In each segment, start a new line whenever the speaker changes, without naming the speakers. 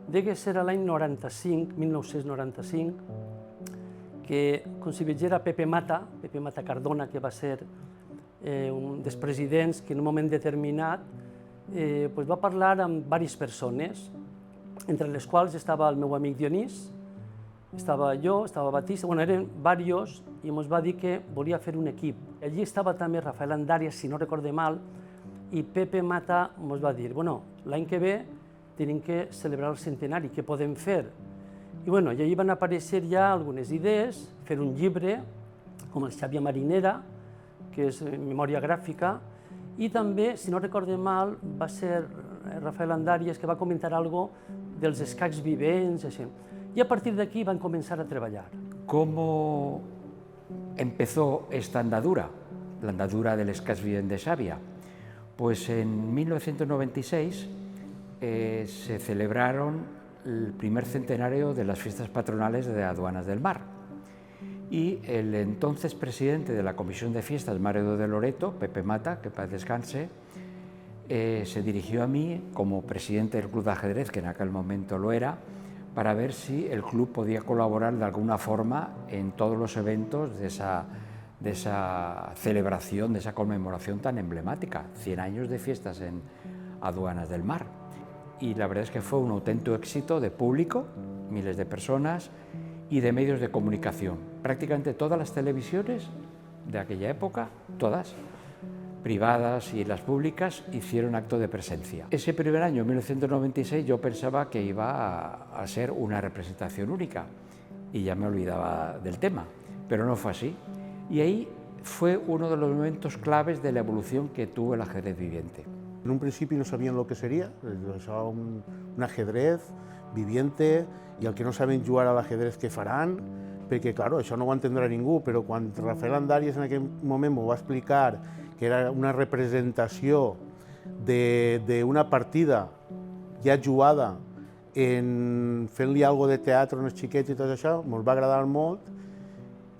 Degué ser l'any 95, 1995, que com si veiera Pepe Mata Cardona, que va ser un dels presidents que en un moment determinat va parlar amb diverses persones, entre les quals estava el meu amic Dionís, estava jo, estava Batista, eren diversos, i ens va dir que volia fer un equip. Allí estava també Rafael Andàries, si no recorde mal, i Pepe Mata ens va dir, l'any que ve tenim que celebrar el centenari, què podem fer? I allí van aparèixer ja algunes idees, fer un llibre, com el Xàbia Marinera, que és memòria gràfica, i també, si no recorde mal, va ser Rafael Andàries que va comentar algo dels escacs vivents, així. I a partir d'aquí van començar a treballar.
¿Cómo empezó esta andadura, la andadura del escacs vivent de Xàbia? Pues en 1996 se celebraron el primer centenario de las fiestas patronales de Aduanas del Mar. Y el entonces presidente de la Comisión de Fiestas, Mario de Loreto, Pepe Mata, que paz descanse, se dirigió a mí como presidente del Club de Ajedrez, que en aquel momento lo era, para ver si el club podía colaborar de alguna forma en todos los eventos de esa celebración, de esa conmemoración tan emblemática, 100 años de fiestas en Aduanas del Mar. Y la verdad es que fue un auténtico éxito de público, miles de personas, y de medios de comunicación. Prácticamente todas las televisiones de aquella época, todas, privadas y las públicas, hicieron acto de presencia. Ese primer año, 1996, yo pensaba que iba a ser una representación única y ya me olvidaba del tema, pero no fue así. Y ahí fue uno de los momentos claves de la evolución que tuvo el ajedrez viviente.
En un principi no sabien el que seria, això un ajedrez viviente, i el que no saben jugar a l'ajedrez què faran, perquè, clar, això no ho entendrà ningú, però quan Rafael Andàries en aquell moment m'ho va explicar, que era una representació d'una partida ja jugada, fent-li alguna de teatre als xiquets i tot això, ens va agradar molt,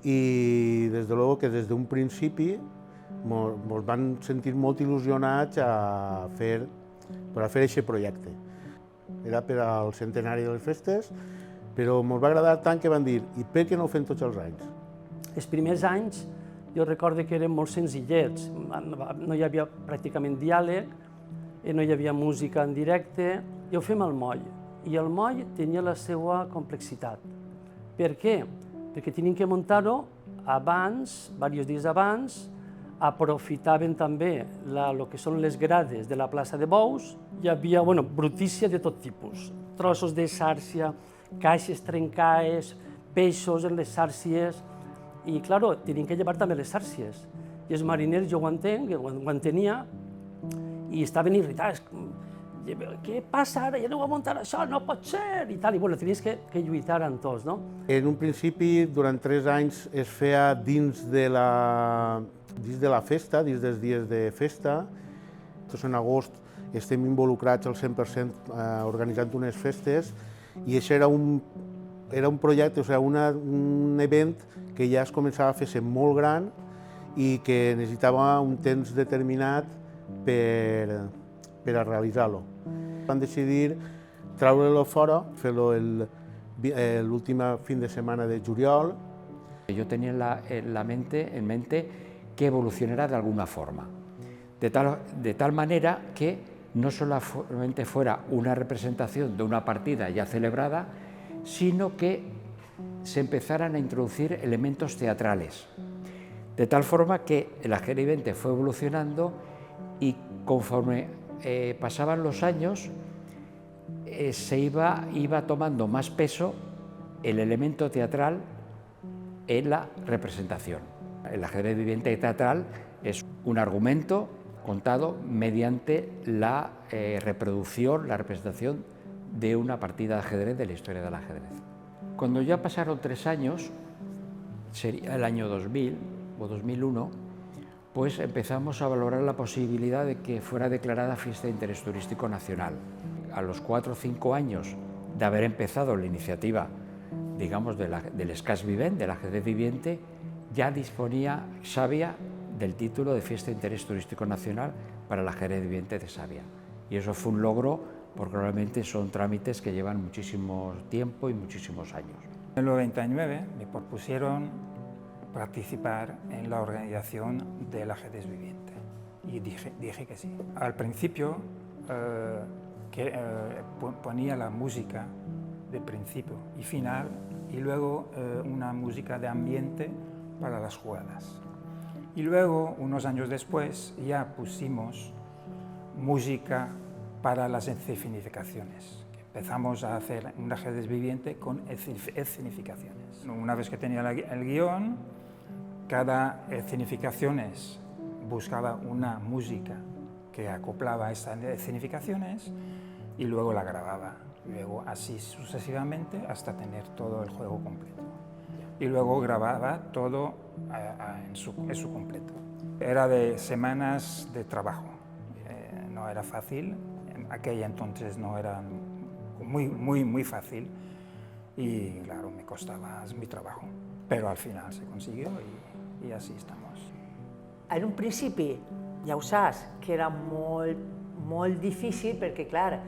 i des de luego que des d'un principi ens van sentir molt il·lusionats per a fer aquest projecte. Era per al centenari de les festes, però ens va agradar tant que van dir, i per què no ho fem tots els anys?
Els primers anys jo recordo que eren molt senzillets, no hi havia pràcticament diàleg, no hi havia música en directe, i ho fem al moll. I el moll tenia la seva complexitat. Per què? Perquè teníem que muntar-ho abans, diversos dies abans, aprofitaven també el que són les grades de la plaça de Bous, hi havia brutícia de tot tipus, trossos de sàrcia, caixes trencades, peixos en les sàrcies, i, clar, tenien que llevar també les sàrcies. I els mariners, jo ho entenc, ho entenia, i estaven irritats. Què passa ara? Ja no va muntar això, no pot ser! I tal, i tenies que lluitar amb tots, no?
En un principi, durant 3 anys, es feia dins de la festa, dins dels dies de festa. En agost estem involucrats al 100% organitzant unes festes, i això era un projecte, un event que ja es començava a fer-se molt gran i que necessitava un temps determinat per a realitzar-lo. Van decidir treure-lo fora, fer-lo l'últim fin de setmana de juliol.
Yo tenía en mente que evolucionara de alguna forma, de tal manera que no solamente fuera una representación de una partida ya celebrada, sino que se empezaran a introducir elementos teatrales, de tal forma que el ajedrez viviente fue evolucionando y conforme pasaban los años iba tomando más peso el elemento teatral en la representación. El ajedrez viviente teatral es un argumento contado mediante la reproducción, la representación de una partida de ajedrez de la historia del ajedrez. Cuando ya pasaron 3 años, sería el año 2000 o 2001, pues empezamos a valorar la posibilidad de que fuera declarada fiesta de interés turístico nacional. A los 4 o 5 años de haber empezado la iniciativa, digamos, del escacs vivent, del ajedrez viviente, ya disponía Xàbia del título de Fiesta de Interés Turístico Nacional para el ajedrez viviente de Savia. Y eso fue un logro porque realmente son trámites que llevan muchísimo tiempo y muchísimos años.
En el 99 me propusieron participar en la organización del ajedrez viviente y dije que sí. Al principio ponía la música de principio y final y luego una música de ambiente para las jugadas. Y luego, unos años después, ya pusimos música para las escenificaciones. Empezamos a hacer un ajedrez viviente con escenificaciones. Una vez que tenía el guión, cada escenificaciones buscaba una música que acoplaba a estas escenificaciones y luego la grababa. Luego así sucesivamente hasta tener todo el juego completo. Y luego grababa todo en su completo. Era de semanas de trabajo, no era fácil, en aquella entonces no era muy fácil y claro, me costaba mi trabajo, pero al final se consiguió y así estamos.
En un principi, ja ho saps, que era molt difícil perquè, clar,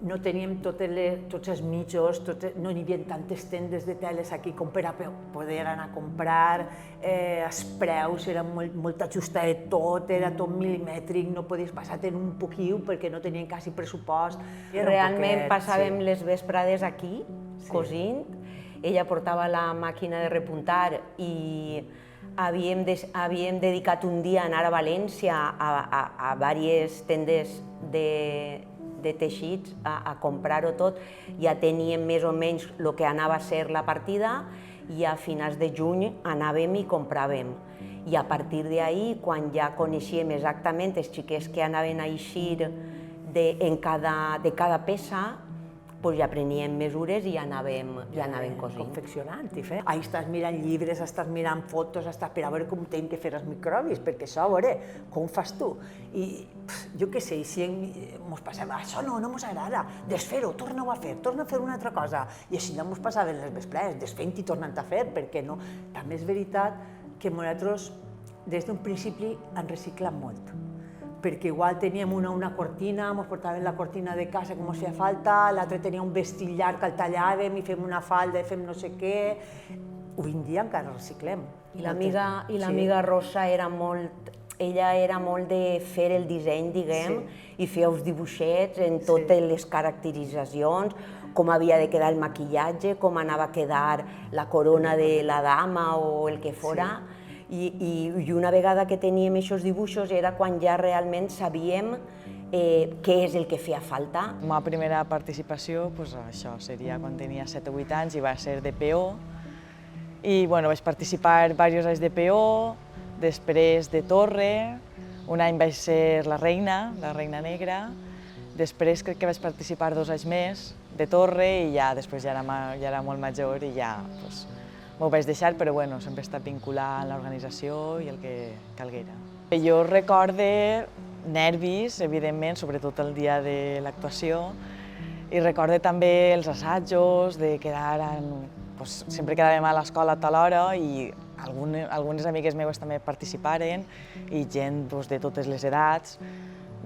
no teníem tots els mitjos, no hi havia tantes tendes de teles aquí com per a poder anar a comprar, els preus eren molt ajustats tot, era tot milimètric, no podies passar-te en un poquiu perquè no tenien quasi pressupost.
Realment passàvem les vesprades aquí, cosint, ella portava la màquina de repuntar i havíem dedicat un dia a anar a València a diverses tendes de teixits a comprar-ho tot, ja teníem més o menys el que anava a ser la partida i a finals de juny anàvem i compràvem. I a partir d'ahir, quan ja coneixíem exactament els xiquets que anaven a eixir de cada peça, ja preníem mesures i ja anàvem cosint.
Confeccionant i fent. Ahí estàs mirant llibres, estàs mirant fotos, estàs per a veure com tenen que fer els microbis, perquè això, a veure, com fas tu? I jo què sé, si ens passava, això no ens agrada, desfer-ho, torna-ho a fer una altra cosa. I així no ens passaven les vesprades, desfent i tornant a fer, perquè no. També és veritat que nosaltres, des d'un principi, han reciclat molt. Perquè igual teníem una cortina, ens portàvem la cortina de casa com ens feia falta, l'altre tenia un vestit llarg que el tallàvem i fem una falda i fem no sé què. Avui en dia encara reciclem.
I l'amiga Rosa era molt... Ella era molt de fer el disseny, diguem, i fer els dibuixets en totes les caracteritzacions, com havia de quedar el maquillatge, com anava a quedar la corona de la dama o el que fora. I una vegada que teníem aquests dibuixos era quan ja realment sabíem què és el que feia falta.
La meva primera participació, això seria quan tenia 7 o 8 anys i va ser de peó. I vaig participar diversos anys de peó, després de torre, un any vaig ser la reina negra, després crec que vaig participar 2 anys més de torre i ja després ja era molt major i ja m'ho vaig deixar, però sempre he estat vinculat a l'organització i el que calguera. Jo recorde nervis, evidentment, sobretot el dia de l'actuació, i recorde també els assajos, de quedar sempre quedàvem a l'escola a tal hora i algunes amigues meves també participaren i gent de totes les edats,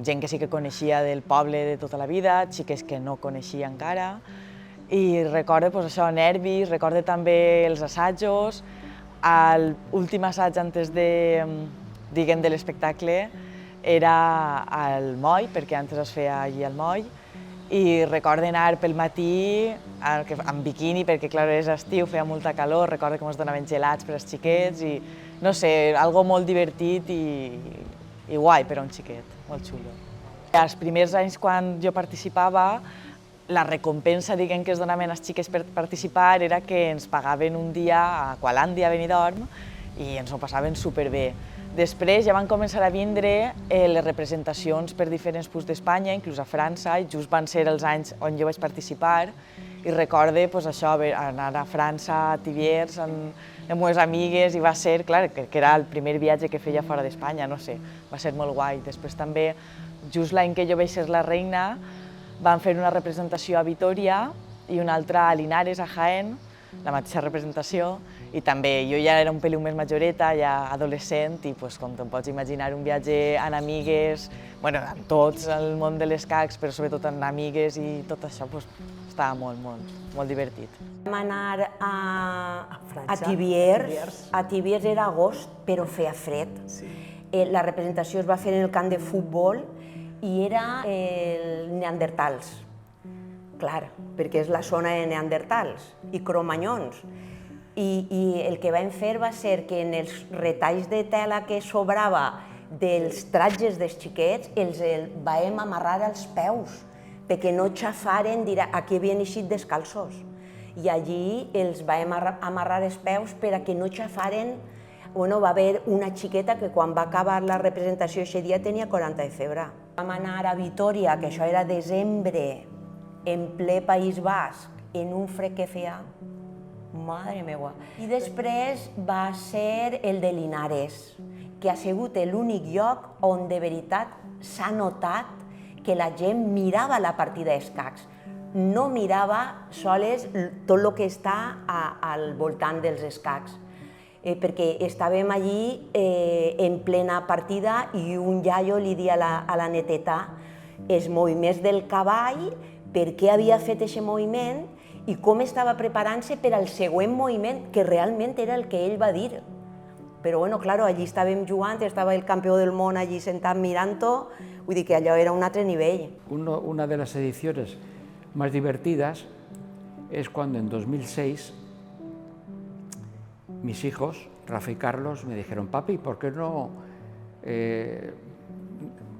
gent que sí que coneixia del poble de tota la vida, xiques que no coneixia encara. I recorde això, nervis, recorde també els assajos. L'últim assaig antes de l'espectacle era al moll, perquè antes es feia allí al moll, i recorde anar pel matí amb biquini, perquè clar, és estiu, feia molta calor, recorde com es donaven gelats per als xiquets i no sé, algo molt divertit i guai per a un xiquet, molt xulo. Els primers anys quan jo participava, la recompensa que es donaven als xiquets per participar era que ens pagaven un dia a Aqualàndia, a Benidorm, i ens ho passaven superbé. Després ja van començar a vindre les representacions per diferents punts d'Espanya, inclús a França, i just van ser els anys on jo vaig participar, i recorde això, anar a França, a Tiviers, amb les meves amigues, i va ser, clar, que era el primer viatge que feia fora d'Espanya, no sé, va ser molt guai. Després també, just l'any que jo vaig ser la reina, van fer una representació a Vitoria i una altra a Linares, a Jaén, la mateixa representació, I també jo ja era un peliu més majoreta, ja adolescent, i pues, com te'n pots imaginar, un viatge amb amigues, bueno, amb tots el món de les cacs, però sobretot amb amigues i tot això, pues, estava molt divertit.
Vam anar a
França,
Tibiers. A Tibiers era agost, però feia fred. La representació es va fer en el camp de futbol i era el Neandertals. Clar, perquè és la zona de Neandertals i Cromanyons. I el que vam fer va ser que en els retalls de tela que sobrava dels tratges dels xiquets els vam amarrar als peus perquè no xafaren, aquí havien eixit descalços. I allí els vam amarrar els peus perquè no xafaren. Bueno, va haver una xiqueta que quan va acabar la representació aquest dia tenia 40 de febre. Vam anar a Vitòria, que això era desembre, en ple País Basc, en un fred que feia. Madre meva. I després va ser el de Linares, que ha sigut l'únic lloc on de veritat s'ha notat que la gent mirava la partida d'escacs. No mirava sols tot el que està al voltant dels escacs, perquè estàvem allí en plena partida i un iaio li dia a la neteta els moviments del cavall, per què havia fet aquest moviment i com estava preparant-se per al següent moviment, que realment era el que ell va dir. Però bueno, claro, allí estàvem jugant, estava el campió del món allí sentat mirant-ho, vull dir que allò era un altre nivell.
Una de las ediciones más divertidas es cuando en 2006 mis hijos, Rafa y Carlos, me dijeron: papi, ¿por qué no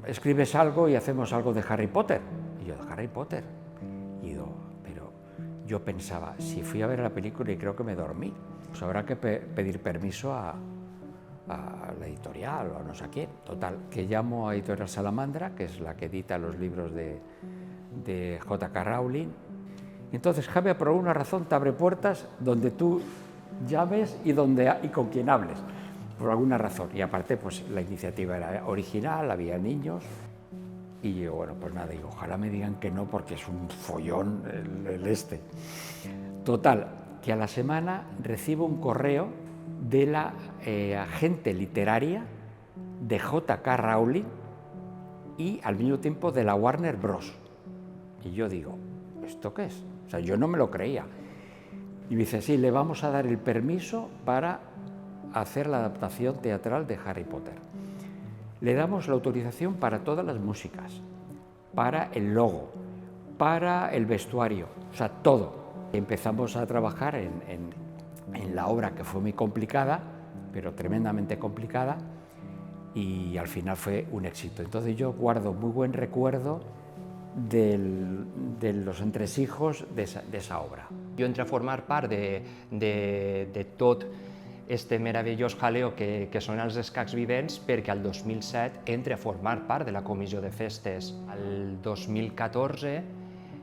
escribes algo y hacemos algo de Harry Potter? Y yo, ¿de Harry Potter? Y digo, pero yo pensaba, si fui a ver la película y creo que me dormí, pues habrá que pedir permiso a la editorial o no sé a quién. Total, que llamo a Editorial Salamandra, que es la que edita los libros de J.K. Rowling. Entonces Jaime, por alguna razón, te abre puertas donde tú llames y con quien hables, por alguna razón. Y aparte, pues la iniciativa era original, había niños. Y yo, bueno, pues nada, digo, ojalá me digan que no, porque es un follón el este. Total, que a la semana recibo un correo de la agente literaria de J.K. Rowling y al mismo tiempo de la Warner Bros. Y yo digo, ¿esto qué es? O sea, yo no me lo creía. Y me dice, sí, le vamos a dar el permiso para hacer la adaptación teatral de Harry Potter. Le damos la autorización para todas las músicas, para el logo, para el vestuario, o sea, todo. Empezamos a trabajar en la obra, que fue muy complicada, pero tremendamente complicada, y al final fue un éxito. Entonces yo guardo muy buen recuerdo de los entresijos de esa obra.
Jo entro a formar part de tot este meravellós jaleo que són els escacs vivents, perquè al 2007 entre a formar part de la comissió de festes. Al 2014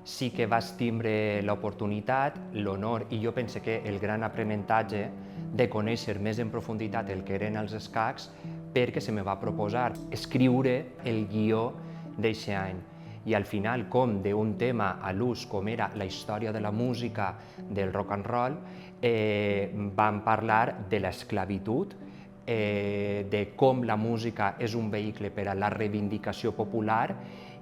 sí que vaig tindre l'oportunitat, l'honor, i jo penso que el gran aprenentatge de conèixer més en profunditat el que eren els escacs, perquè se me va proposar escriure el guió d'aquest any. I al final, com d'un tema a l'ús, com era la història de la música, del rock and roll, vam parlar de l'esclavitud, de com la música és un vehicle per a la reivindicació popular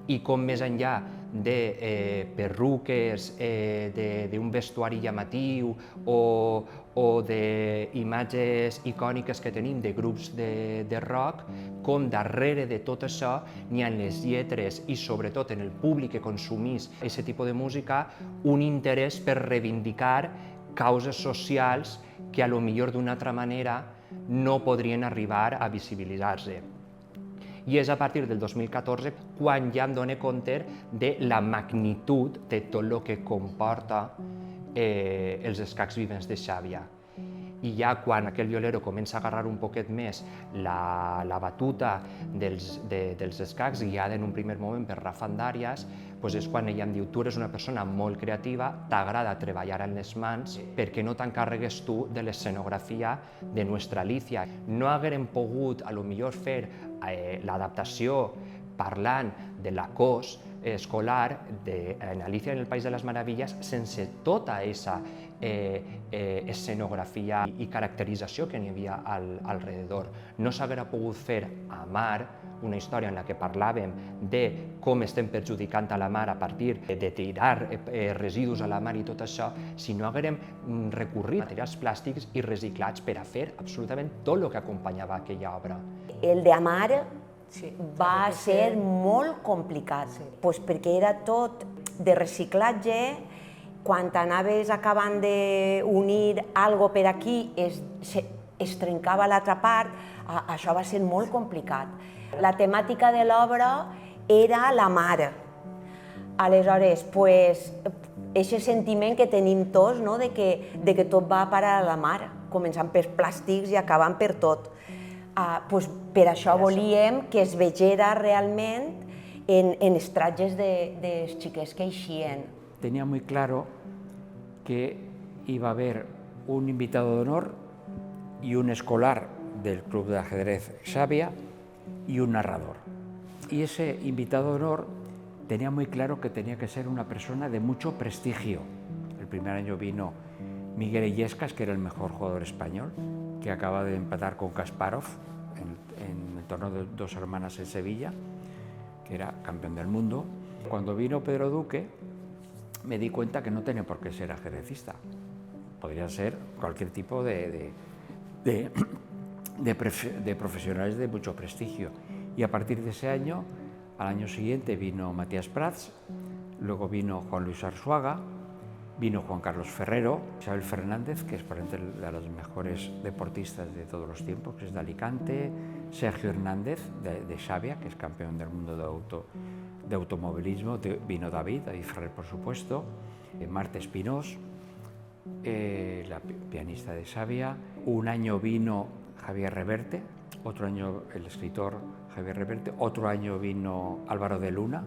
i com més enllà de perruques, d'un vestuari llamatiu o d'imatges icòniques que tenim de grups de rock, com darrere de tot això n'hi ha en les lletres i sobretot en el públic que consumís aquest tipus de música un interès per reivindicar causes socials que a lo millor d'una altra manera no podrien arribar a visibilitzar-se. I és a partir del 2014 quan ja em dono compte de la magnitud de tot el que comporta els escacs vivents de Xàbia. I ja quan aquell violero comença a agarrar un poquet més la batuta dels escacs, guiada en un primer moment per Rafa Andàrias, és quan ella em diu: tu eres una persona molt creativa, t'agrada treballar amb les mans, per què no t'encarregues tu de l'escenografia de Nuestra Alicia? No haguérem pogut, a lo millor, fer l'adaptació parlant de la cos, escolar en Alicia en el País de las Maravillas sense tota aquesta escenografia i caracterització que n'hi havia alrededor. No s'haguera pogut fer a Mar, una història en la que parlàvem de com estem perjudicant a la mar a partir de tirar residus a la mar i tot això, si no haguérem recorrit a materials plàstics i reciclats per a fer absolutament tot el que acompanyava aquella obra.
El de Amar va ser molt complicat, perquè era tot de reciclatge. Quan anaves acabant d'unir alguna per aquí, es trencava l'altra part, això va ser molt complicat. La temàtica de l'obra era la mar. Aleshores, aquest sentiment que tenim tots, de que tot va parar a la mar, començant per plàstics i acabant per tot. Per això volíem que es vegera realment en els trajes dels xiquets que eixien.
Tenía muy claro que iba a haber un invitado de honor y un escolar del Club de Ajedrez Xàbia y un narrador. Y ese invitado de honor tenía muy claro que tenía que ser una persona de mucho prestigio. El primer año vino Miguel Illescas, que era el mejor jugador español, que acaba de empatar con Kasparov en el torneo de Dos Hermanas en Sevilla, que era campeón del mundo. Cuando vino Pedro Duque, me di cuenta que no tenía por qué ser ajedrecista. Podría ser cualquier tipo de profesionales de mucho prestigio. Y a partir de ese año, al año siguiente vino Matías Prats, luego vino Juan Luis Arzuaga, vino Juan Carlos Ferrero, Isabel Fernández, que es probablemente de los mejores deportistas de todos los tiempos, que es de Alicante, Sergio Hernández, de Xàbia, que es campeón del mundo de automovilismo, vino David Ferrer, por supuesto, Marta Espinós, la pianista de Xàbia. Un año vino Javier Reverte, otro año el escritor Javier Reverte, otro año vino Álvaro de Luna,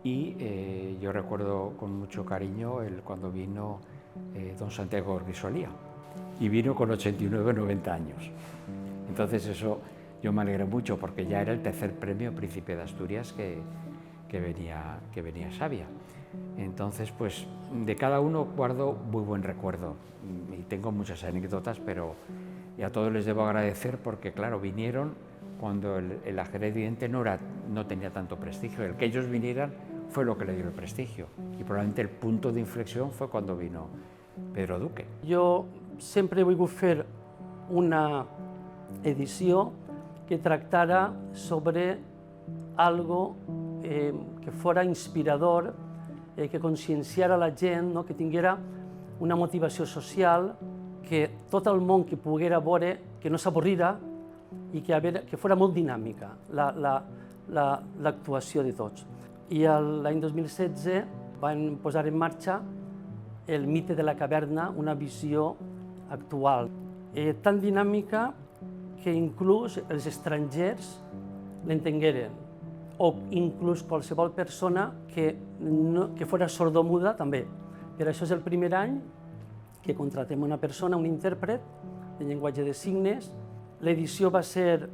y yo recuerdo con mucho cariño cuando vino don Santiago Grisolía, y vino con 89 o 90 años. Entonces eso yo me alegré mucho porque ya era el tercer premio Príncipe de Asturias que venía a Xàbia. Entonces, pues de cada uno guardo muy buen recuerdo y tengo muchas anécdotas, pero y a todos les debo agradecer porque, claro, vinieron cuando el ajedrez vidente no tenía tanto prestigio. El que ellos vinieran fue lo que le dio el prestigio y probablemente el punto de inflexión fue cuando vino Pedro Duque.
Jo sempre he volgut fer una edició que tractara sobre algo que fora inspirador, que conscienciara la gent, que tinguera una motivació social, que tot el món que poguera veure, que no s'avorrira i que fora molt dinàmica l'actuació de tots. I l'any 2016 van posar en marxa el mite de la caverna, una visió actual, tan dinàmica que inclús els estrangers l'entengueren, o inclús qualsevol persona que fora sordomuda també. Per això és el primer any que contratem una persona, un intèrpret de llenguatge de signes. L'edició va ser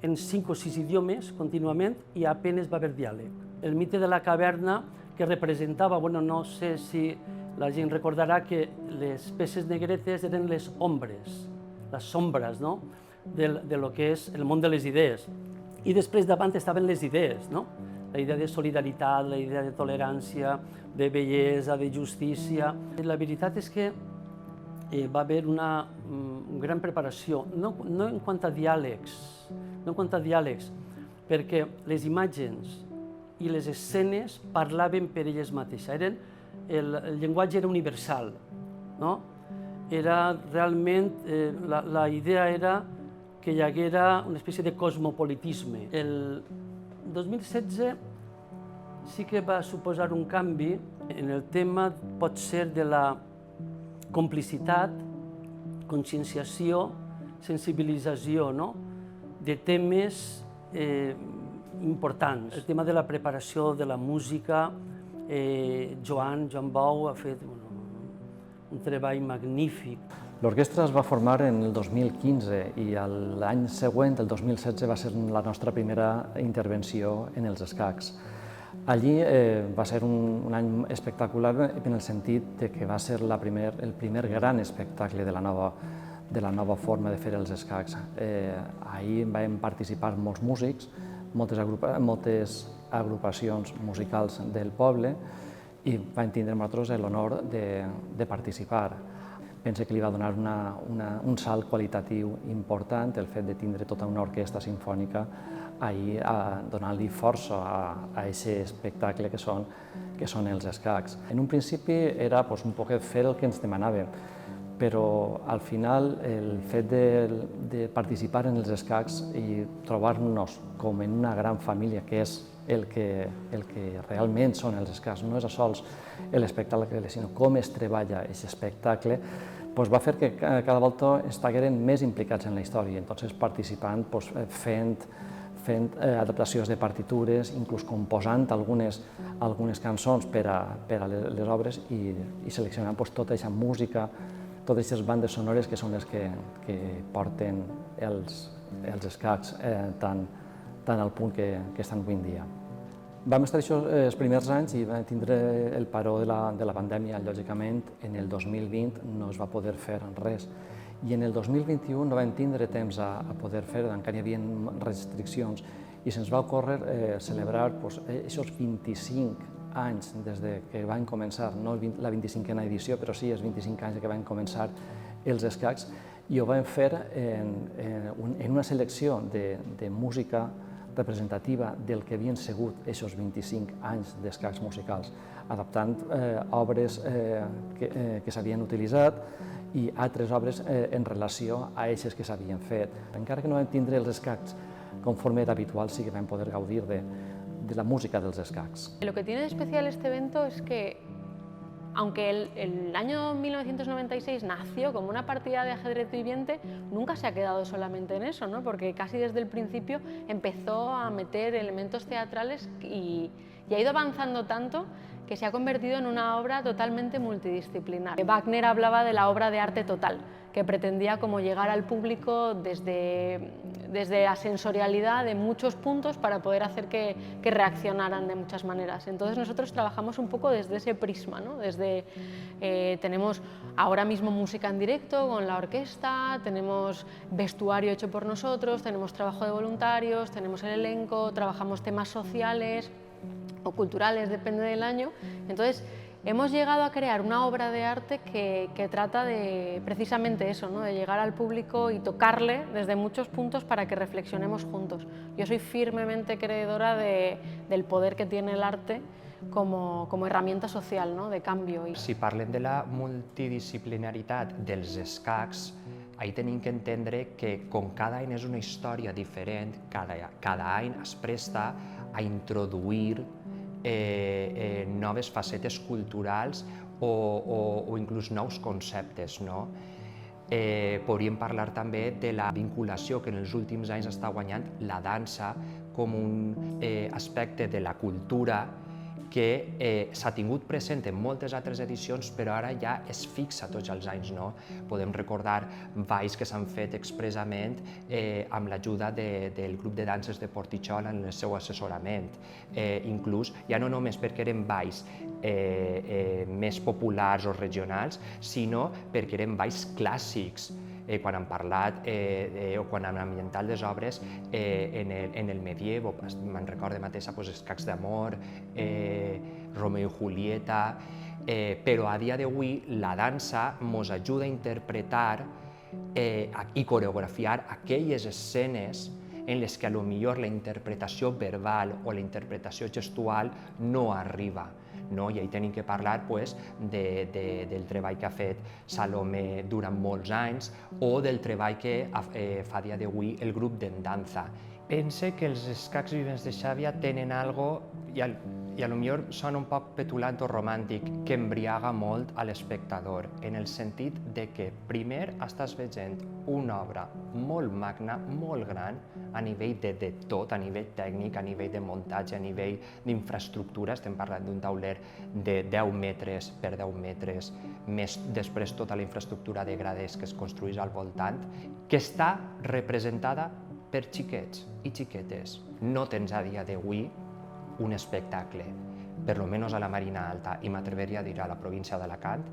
en 5 o 6 idiomes contínuament i apenas va haver diàleg. El mite de la caverna que representava, no sé si la gent recordarà que les peces negretes eren les ombres, les sombres de lo que és el món de les idees. I després davant estaven les idees, la idea de solidaritat, la idea de tolerància, de bellesa, de justícia. La veritat és que va haver una gran preparació, no en quant a diàlegs, perquè les imatges i les escenes parlaven per elles mateixes. El llenguatge era universal. Era realment, la idea era que hi haguera una espècie de cosmopolitisme. El 2016 sí que va suposar un canvi en el tema, pot ser de la complicitat, conscienciació, sensibilització de temes importants. El tema de la preparació de la música, Joan Bou ha fet un treball magnífic.
L'orquestra es va formar en el 2015 i l'any següent, el 2016, va ser la nostra primera intervenció en els escacs. Allí va ser un any espectacular en el sentit de que va ser el primer gran espectacle de la nova forma de fer els escacs. Ahir vam participar molts músics, moltes agrupacions musicals del poble i vam tindre nosaltres l'honor de participar. Pense que li va donar un salt qualitatiu important el fet de tindre tota una orquestra sinfònica ahir donant-li força a aquest espectacle que són els escacs. En un principi era un poc fer el que ens demanàvem, però al final el fet de participar en els escacs i trobar-nos com en una gran família, que és el que realment són els escacs, no és sols l'espectacle, sinó com es treballa aquest espectacle, va fer que cada volta estigueren més implicats en la història, entonces participant, fent adaptacions de partitures, inclús composant algunes cançons per a les obres i seleccionant tota aquesta música, totes aquestes bandes sonores que són les que porten els escacs tan al punt que estan avui en dia. Vam estar això els primers anys i vam tindre el paró de la pandèmia, lògicament. En el 2020 no es va poder fer res. I en el 2021 no vam tindre temps a poder fer, encara hi havia restriccions, i se'ns va ocórrer celebrar aquests 25 anys des que van començar, no la 25a edició, però sí els 25 anys que van començar els escacs, i ho vam fer en una selecció de música representativa del que havien sigut aquests 25 anys d'escacs musicals, adaptant obres que s'havien utilitzat i altres obres en relació a aquestes que s'havien fet. Encara que no vam tindre els escacs conforme era habitual, sí que vam poder gaudir de la música dels escacs.
Lo que tiene de especial este evento es que, aunque el año 1996 nació como una partida de ajedrez viviente, nunca se ha quedado solamente en eso, ¿no? Porque casi desde el principio empezó a meter elementos teatrales y ha ido avanzando tanto que se ha convertido en una obra totalmente multidisciplinar. Wagner hablaba de la obra de arte total, que pretendía como llegar al público desde la sensorialidad de muchos puntos para poder hacer que reaccionaran de muchas maneras. Entonces nosotros trabajamos un poco desde ese prisma, ¿no? Tenemos ahora mismo música en directo con la orquesta, tenemos vestuario hecho por nosotros, tenemos trabajo de voluntarios, tenemos el elenco, trabajamos temas sociales o culturales, depende del año. Entonces, hemos llegado a crear una obra de arte que trata de precisamente eso, ¿no? De llegar al público y tocarle desde muchos puntos para que reflexionemos juntos. Yo soy firmemente creedora del poder que tiene el arte como herramienta social, ¿no? De cambio.
Si parlem de la multidisciplinaritat dels escacs, ahí tenim que entendre que com cada any és una història diferent, cada any es presta a introduir noves facetes culturals o inclús nous conceptes, no? Podríem parlar també de la vinculació que en els últims anys està guanyant la dansa com un aspecte de la cultura que s'ha tingut present en moltes altres edicions, però ara ja es fixa tots els anys, no? Podem recordar balls que s'han fet expressament amb l'ajuda del grup de danses de Portitxol en el seu assessorament. Inclús, ja no només perquè eren balls més populars o regionals, sinó perquè eren balls clàssics, quan han parlat o quan han ambientat les obres en el medievo. Me'n recordo mateixa escacs d'amor, Romeo i Julieta, però a dia d'avui la dansa ens ajuda a interpretar i coreografiar aquelles escenes en les que potser la interpretació verbal o la interpretació gestual no arriba. I ahí tenim que parlar del treball que ha fet Salomé durant molts anys o del treball que fa a dia d'avui el grup d'Endanza. Pense que els escacs vivents de Xàbia tenen algo, i potser sona un poc petulant o romàntic, que embriaga molt a l'espectador, en el sentit de que primer estàs veient una obra molt magna, molt gran, a nivell de tot, a nivell tècnic, a nivell de muntatge, a nivell d'infraestructura. Estem parlant d'un tauler de 10 metres per 10 metres, més després tota la infraestructura de grades que es construeix al voltant, que està representada per xiquets i xiquetes. No tens a dia d'avui un espectacle, per lo menos a la Marina Alta, i m'atreveria a dir a la província d'Alacant,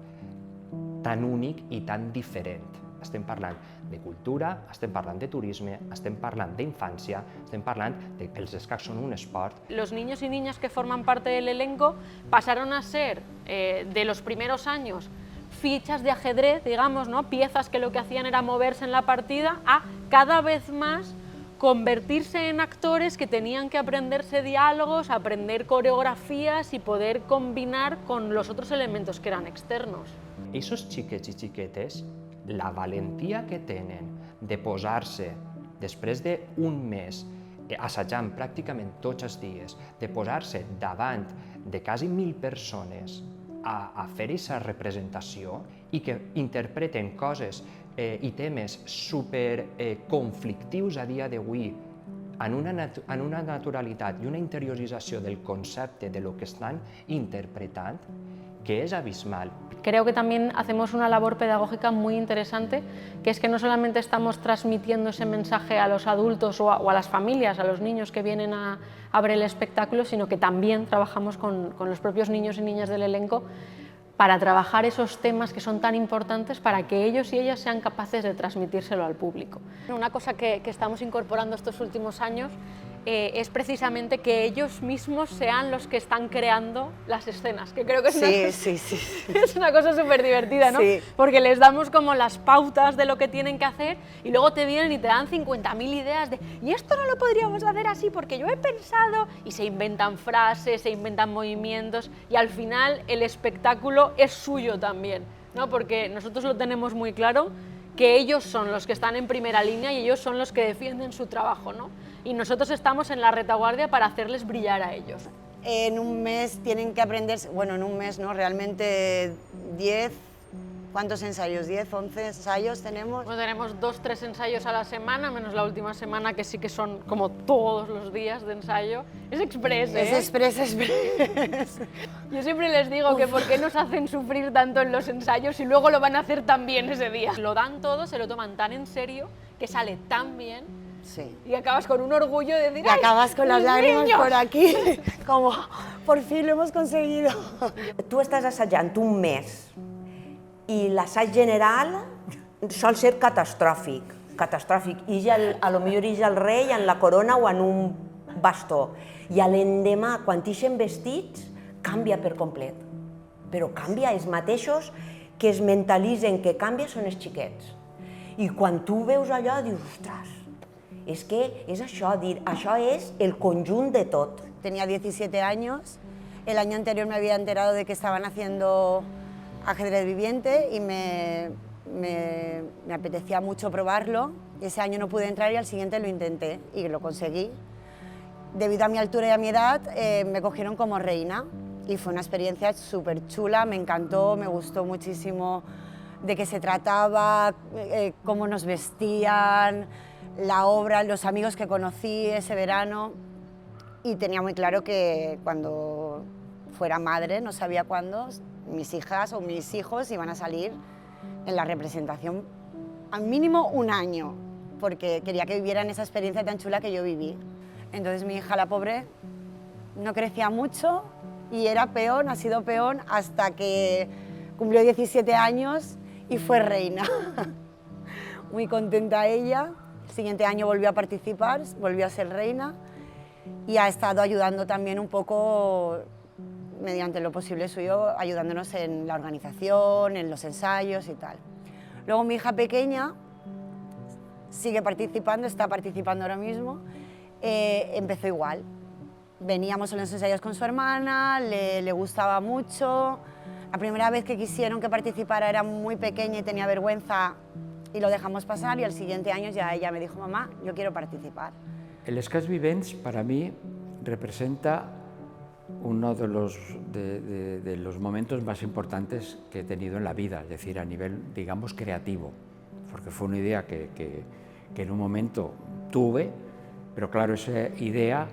tan únic i tan diferent. Estem parlant de cultura, estem parlant de turisme, estem parlant d'infància, estem parlant de que els escacs són un esport.
Los niños y niñas que forman parte del elenco pasaron a ser, de los primeros años, fichas de ajedrez, digamos, ¿no? Piezas que lo que hacían era moverse en la partida, a cada vez más convertirse en actores que tenían que aprenderse diálogos, aprender coreografías y poder combinar con los otros elementos que eran externos.
Esos xiquets i xiquetes, la valentia que tenen de posar-se després d'un mes assajant pràcticament tots els dies, de posar-se davant de quasi 1.000 persones a fer aquesta representació i que interpreten coses i temes superconflictius a dia d'avui en una naturalitat i una interiorització del concepte de lo que estan interpretant, que es abismal.
Creo que también hacemos una labor pedagógica muy interesante, que es que no solamente estamos transmitiendo ese mensaje a los adultos o a las familias, a los niños que vienen a ver el espectáculo, sino que también trabajamos con los propios niños y niñas del elenco para trabajar esos temas que son tan importantes para que ellos y ellas sean capaces de transmitírselo al público. Una cosa que estamos incorporando estos últimos años es precisamente que ellos mismos sean los que están creando las escenas, que creo que es una cosa súper divertida, ¿no?
Sí.
Porque les damos como las pautas de lo que tienen que hacer y luego te vienen y te dan 50.000 ideas de y esto no lo podríamos hacer así porque yo he pensado, y se inventan frases, se inventan movimientos y al final el espectáculo es suyo también, ¿no? Porque nosotros lo tenemos muy claro, que ellos son los que están en primera línea y ellos son los que defienden su trabajo, ¿no? Y nosotros estamos en la retaguardia para hacerles brillar a ellos.
En un mes tienen que aprender, bueno, en un mes no, realmente 10, ¿cuántos ensayos? 10, 11 ensayos tenemos.
Bueno, tenemos 2, 3 ensayos a la semana, menos la última semana que sí que son como todos los días de ensayo. Es express, ¿eh?
Es express.
Yo siempre les digo que por qué nos hacen sufrir tanto en los ensayos y luego lo van a hacer tan bien ese día. Lo dan todo, se lo toman tan en serio, que sale tan bien.
Sí.
Y acabas con un orgullo de decir,
y acabas con las lágrimas
niños!
por aquí, como por fin lo hemos conseguido.
Tu estàs assajant un mes i l'assaig general sol ser catastròfic, i ja a lo millor ja el rei en la corona o en un bastó. I a l'endemà, quan t'ixen vestits, canvia per complet. Però canvia, els mateixos que es mentalitzen que canvia són els xiquets. I quan tu veus allò dius, ostres, es que es això, això es el conjunt de tot.
Tenía 17 años, el año anterior me había enterado de que estaban haciendo ajedrez viviente y me apetecía mucho probarlo. Ese año no pude entrar y al siguiente lo intenté y lo conseguí. Debido a mi altura y a mi edad me cogieron como reina y fue una experiencia súper chula, me encantó, me gustó muchísimo de qué se trataba, cómo nos vestían, la obra, los amigos que conocí ese verano, y tenía muy claro que cuando fuera madre, no sabía cuándo, mis hijas o mis hijos iban a salir en la representación al mínimo un año, porque quería que vivieran esa experiencia tan chula que yo viví. Entonces mi hija, la pobre, no crecía mucho y era peón, ha sido peón hasta que cumplió 17 años y fue reina. Muy contenta ella. El siguiente año volvió a participar, volvió a ser reina y ha estado ayudando también un poco, mediante lo posible suyo, ayudándonos en la organización, en los ensayos y tal. Luego mi hija pequeña sigue participando, está participando ahora mismo, empezó igual. Veníamos a los ensayos con su hermana, le gustaba mucho. La primera vez que quisieron que participara era muy pequeña y tenía vergüenza y lo dejamos pasar, y al siguiente año ya ella me dijo, mamá, yo quiero participar.
El Escacs Vivents para mí representa uno de los momentos más importantes que he tenido en la vida, es decir, a nivel, digamos, creativo, porque fue una idea que en un momento tuve, pero claro, esa idea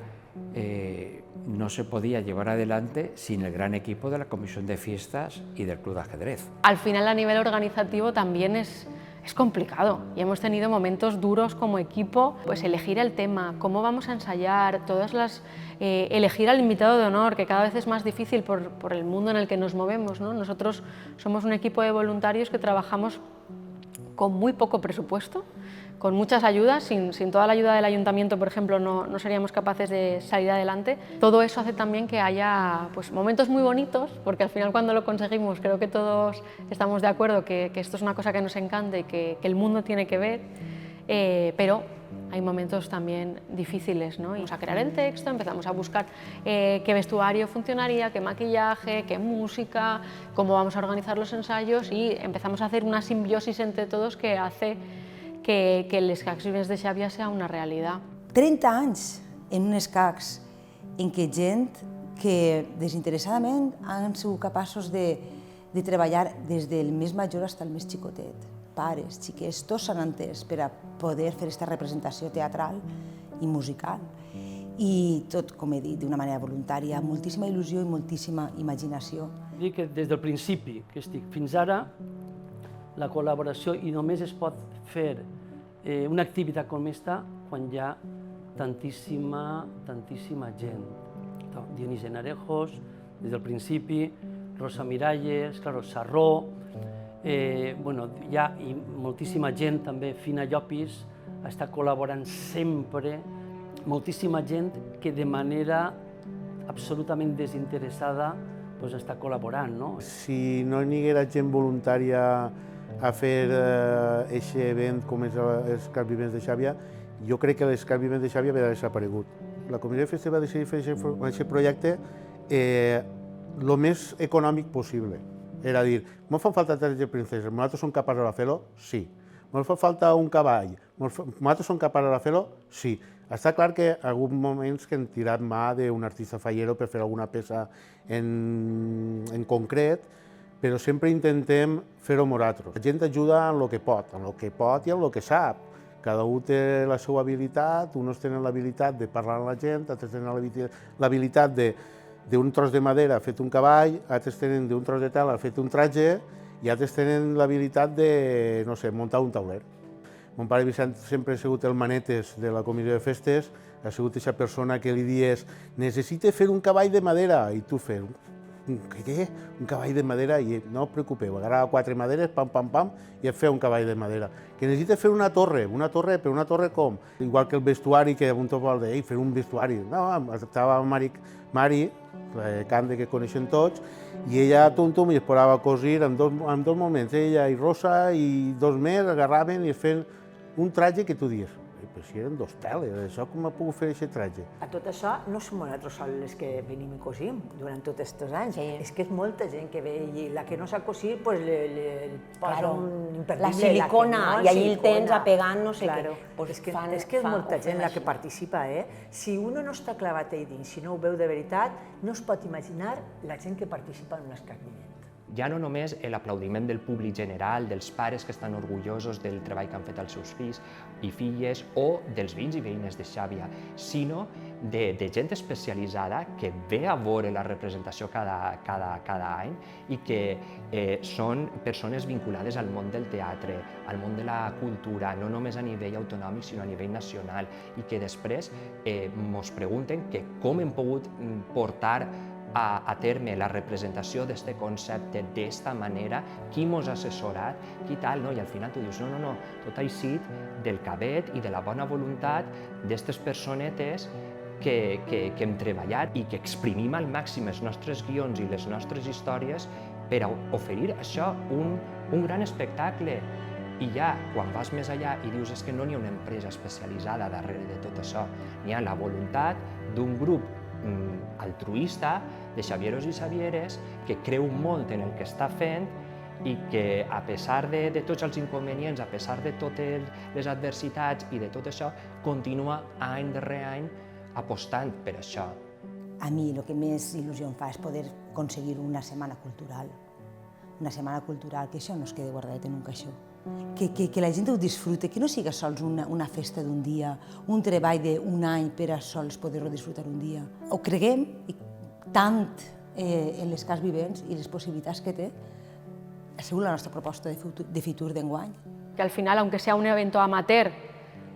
no se podía llevar adelante sin el gran equipo de la Comisión de Fiestas y del Club de Ajedrez.
Al final, a nivel organizativo, también es es complicado y hemos tenido momentos duros como equipo, pues elegir el tema, cómo vamos a ensayar, elegir al invitado de honor, que cada vez es más difícil por el mundo en el que nos movemos, ¿no? Nosotros somos un equipo de voluntarios que trabajamos con muy poco presupuesto, con muchas ayudas, sin toda la ayuda del ayuntamiento, por ejemplo, no seríamos capaces de salir adelante. Todo eso hace también que haya pues, momentos muy bonitos, porque al final cuando lo conseguimos creo que todos estamos de acuerdo que esto es una cosa que nos encanta y que el mundo tiene que ver, pero hay momentos también difíciles, ¿no? Vamos a crear el texto, empezamos a buscar qué vestuario funcionaría, qué maquillaje, qué música, cómo vamos a organizar los ensayos y empezamos a hacer una simbiosis entre todos que hace que les Escacs Vivents de Xàbia sea una realitat.
30 anys en un escacs en què gent que desinteressadament han sigut capaços de treballar des del més major fins al més xicotet. Pares, xiquets, tots s'han entès per a poder fer aquesta representació teatral i musical. I tot, com he dit, d'una manera voluntària, moltíssima il·lusió i moltíssima imaginació.
Dic que des del principi que estic fins ara, la col·laboració i només es pot fer una activitat com esta quan hi ha tantíssima gent. Dionís Enarejos, des del principi, Rosa Miralles, claro, Sarró, hi ha moltíssima gent, també Fina Llopis, està col·laborant sempre, moltíssima gent que de manera absolutament desinteressada està col·laborant.
Si no hi haguera gent voluntària a fer aquest event com és l'Escacs Vivents de Xàbia, jo crec que l'Escacs Vivents de Xàbia havia desaparegut. La Comissió de Festes va decidir fer aquest projecte el més econòmic possible. Era dir, ens fa falta trajes de princeses, nosaltres som capaços de fer-ho? Sí. Ens fa falta un cavall, nosaltres som capaços de fer-ho? Sí. Està clar que en alguns moments que hem tirat mà d'un artista fallero per fer alguna peça en concret, però sempre intentem fer-ho nosaltres. La gent ajuda en el que pot i en el que sap. Cada un té la seva habilitat, uns tenen l'habilitat de parlar amb la gent, altres tenen l'habilitat d'un tros de madera fet un cavall, altres tenen d'un tros de tela fet un traje i altres tenen l'habilitat de, no sé, muntar un tauler. Mon pare Vicent sempre ha sigut el manetes de la Comissió de Festes, ha sigut aquesta persona que li dius necessite fer un cavall de madera i tu fer què? Un cavall de madera? I no us preocupeu, agarrava 4 maderes, pam, pam, pam, i et feia un cavall de madera. Que necessita fer una torre, però una torre com? Igual que el vestuari, que un top vol dir, fer un vestuari. No, estava Mari, la Cande que coneixen tots, i ella, tum, i es posava a cosir en dos moments. Ella i Rosa i dos més agarraven i es feien un traje que tu dius, però si eren 2 teles, això com ha pogut fer aquest traje?
A tot això no som nosaltres sols les que venim i cosim durant tots aquests anys. És que és molta gent que ve i la que no sap cosir, doncs li posa un imperdible.
La silicona, i allí el tens apegant no sé què.
És que és molta gent la que participa. Si uno no està clavat ahí dins, si no ho veu de veritat, no es pot imaginar la gent que participa en un Escacs Vivents.
Ja no només l'aplaudiment del públic general, dels pares que estan orgullosos del treball que han fet els seus fills i filles o dels veïns i veïnes de Xàbia, sinó de gent especialitzada que ve a veure la representació cada any i que són persones vinculades al món del teatre, al món de la cultura, no només a nivell autonòmic sinó a nivell nacional i que després ens pregunten com hem pogut portar a terme la representació d'aquest concepte d'esta manera, qui ens ha assessorat, qui tal, i al final tu dius, no, tot ha eixit del cabet i de la bona voluntat d'aquestes personetes que hem treballat i que exprimim al màxim els nostres guions i les nostres històries per a oferir això un gran espectacle. I ja, quan vas més allà i dius que no hi ha una empresa especialitzada darrere de tot això, n'hi ha la voluntat d'un grup altruista de xavieros i xavieres que creu molt en el que està fent i que, a pesar de tots els inconvenients, a pesar de totes les adversitats i de tot això, continua any darrere any apostant per això.
A mi el que més il·lusió em fa és poder aconseguir una setmana cultural. Una setmana cultural, que això no es quedi guardat en un caixó. Que la gent ho disfrute, que no siga sols una festa d'un dia, un treball d'un any per a sols poder-ho disfrutar un dia. Ho creguem tant en les Escacs Vivents i les possibilitats que té. Ha sigut la nostra proposta de futur d'enguany.
que al final, aunque sea un evento amateur,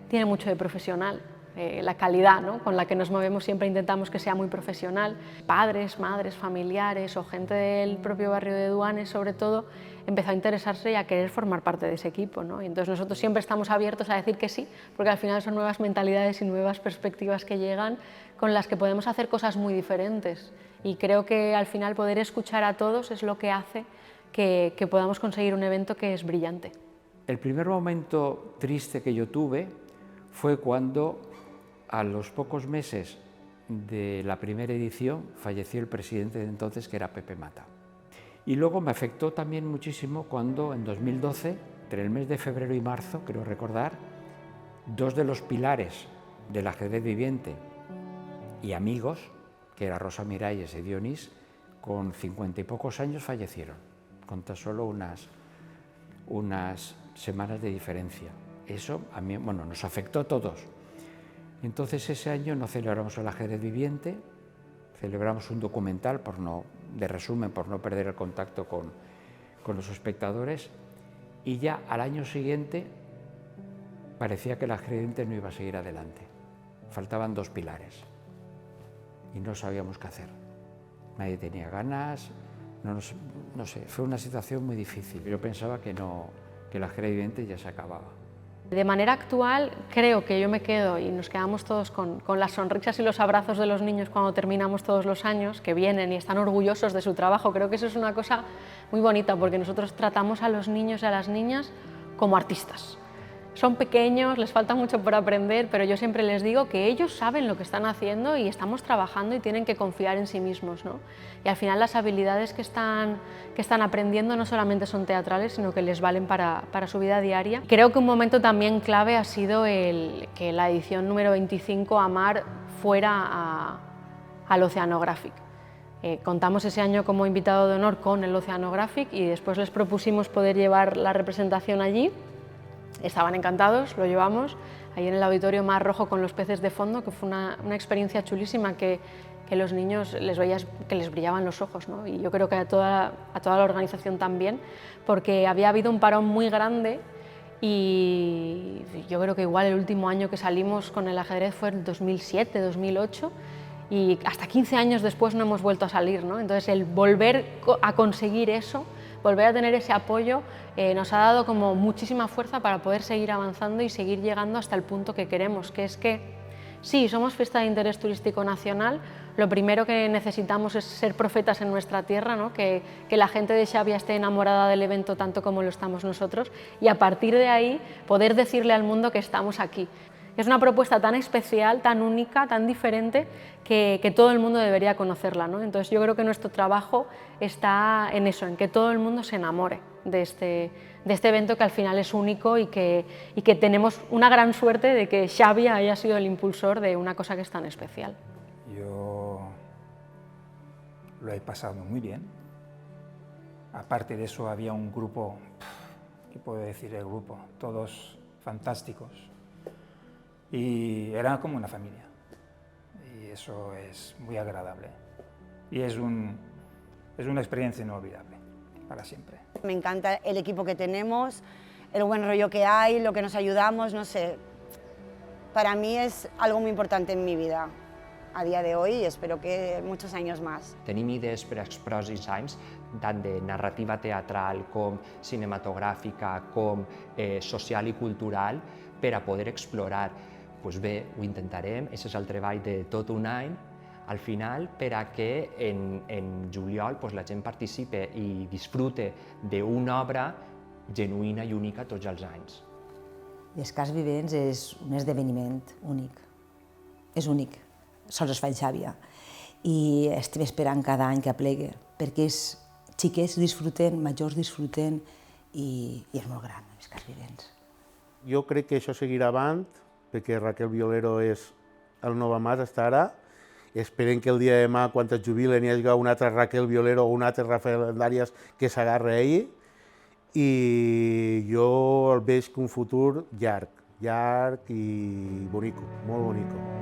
tiene mucho de profesional. La calidad, ¿no?, con la que nos movemos siempre intentamos que sea muy profesional. Padres, madres, familiares o gente del propio barrio de Duanes, sobre todo, empezó a interesarse y a querer formar parte de ese equipo, ¿no? Y entonces nosotros siempre estamos abiertos a decir que sí, porque al final son nuevas mentalidades y nuevas perspectivas que llegan con las que podemos hacer cosas muy diferentes. Y creo que al final poder escuchar a todos es lo que hace que podamos conseguir un evento que es brillante.
El primer momento triste que yo tuve fue cuando, a los pocos meses de la primera edición, falleció el presidente de entonces, que era Pepe Mata. Y luego me afectó también muchísimo cuando en 2012, entre el mes de febrero y marzo, creo recordar, dos de los pilares del ajedrez viviente y amigos, que era Rosa Miralles y Dionís, con 50 y pocos años fallecieron, con tan solo unas semanas de diferencia. Eso a mí, bueno, nos afectó a todos. Entonces ese año no celebramos el ajedrez viviente, celebramos un documental de resumen por no perder el contacto con los espectadores, y ya al año siguiente parecía que el ajedrez viviente no iba a seguir adelante. Faltaban dos pilares y no sabíamos qué hacer. Nadie tenía ganas, no sé, fue una situación muy difícil. Yo pensaba que el ajedrez viviente ya se acababa.
De manera actual, creo que yo me quedo y nos quedamos todos con las sonrisas y los abrazos de los niños cuando terminamos todos los años, que vienen y están orgullosos de su trabajo. Creo que eso es una cosa muy bonita, porque nosotros tratamos a los niños y a las niñas como artistas. Son pequeños, les falta mucho por aprender, pero yo siempre les digo que ellos saben lo que están haciendo y estamos trabajando y tienen que confiar en sí mismos, ¿no? Y al final las habilidades que están aprendiendo no solamente son teatrales, sino que les valen para su vida diaria. Creo que un momento también clave ha sido que la edición número 25, Amar, fuera al Oceanographic. Contamos ese año como invitado de honor con el Oceanographic y después les propusimos poder llevar la representación allí. Estaban encantados, lo llevamos ahí en el auditorio Mar Rojo con los peces de fondo, que fue una experiencia chulísima, que los niños les veías que les brillaban los ojos, ¿no? Y yo creo que a toda la organización también, porque había habido un parón muy grande y yo creo que igual el último año que salimos con el ajedrez fue en 2007, 2008, y hasta 15 años después no hemos vuelto a salir, ¿no? Entonces el volver a conseguir eso, volver a tener ese apoyo, nos ha dado como muchísima fuerza para poder seguir avanzando y seguir llegando hasta el punto que queremos, que es que sí, somos fiesta de interés turístico nacional, lo primero que necesitamos es ser profetas en nuestra tierra, ¿no? Que la gente de Xavia esté enamorada del evento tanto como lo estamos nosotros, y a partir de ahí poder decirle al mundo que estamos aquí. Es una propuesta tan especial, tan única, tan diferente, que todo el mundo debería conocerla, ¿no? Entonces yo creo que nuestro trabajo está en eso, en que todo el mundo se enamore de este evento, que al final es único y que tenemos una gran suerte de que Xavia haya sido el impulsor de una cosa que es tan especial.
Yo lo he pasado muy bien. Aparte de eso había un grupo, ¿qué puedo decir el grupo? Todos fantásticos. Y era como una familia, y eso es muy agradable y es una experiencia inolvidable para siempre.
Me encanta el equipo que tenemos, el buen rollo que hay, lo que nos ayudamos, no sé, para mí es algo muy importante en mi vida a día de hoy y espero que muchos años más.
Tenim idees per als pròxims anys, tant de narrativa teatral com cinematogràfica, com social i cultural, per a poder explorar. Doncs bé, ho intentarem, aquest és el treball de tot un any, al final, per a que en juliol la gent participe i disfrute d'una obra genuïna i única tots els anys.
Les Cascs Vivents és un esdeveniment únic, és únic, sols es fa en Xàbia, i estem esperant cada any que aplegue, perquè els xiquets disfruten, majors disfruten, i és molt gran, les Cascs Vivents.
Jo crec que això seguirà avant, perquè Raquel Violero és el nou Mas, està ara. Esperem que el dia de demà, quan es jubilen, hi hagi una altra Raquel Violero o un altre Rafael Andàries que s'agarra a ell. I jo el veig un futur llarg i bonico, molt bonico.